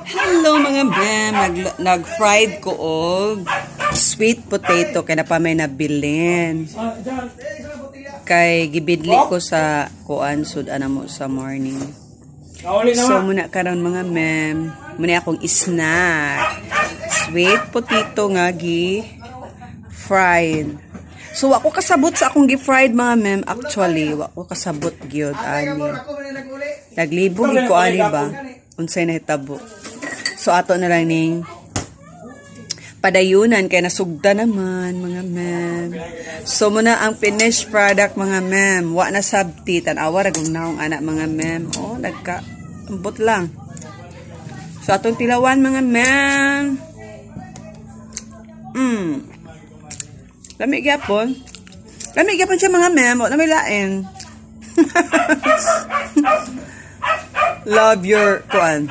Hello mga ma'am, nag-fried ko og sweet potato kaya na pa may nabilin. Kay gibidli ko sa kuan sud ana mo sa morning. So muna karon mga ma'am, muna akong snack. Sweet potato nga gi fried. So wako kasabot sa akong gi-fried mga ma'am, actually wako kasabot gyud ani. Naglibog ko ani ba? Unsay nahitabo. So ato na lang ning padayunan kay nasugda naman mga ma'am. So muna ang finished product mga ma'am. Wa na sabti tan-awa ra kung naong anak mga ma'am. Oh, nagka-ambot lang. So atong tilawan mga ma'am. Lamig gyapon. Lamig gyapon siya mga ma'am. Wa na may lain. Love your kuan.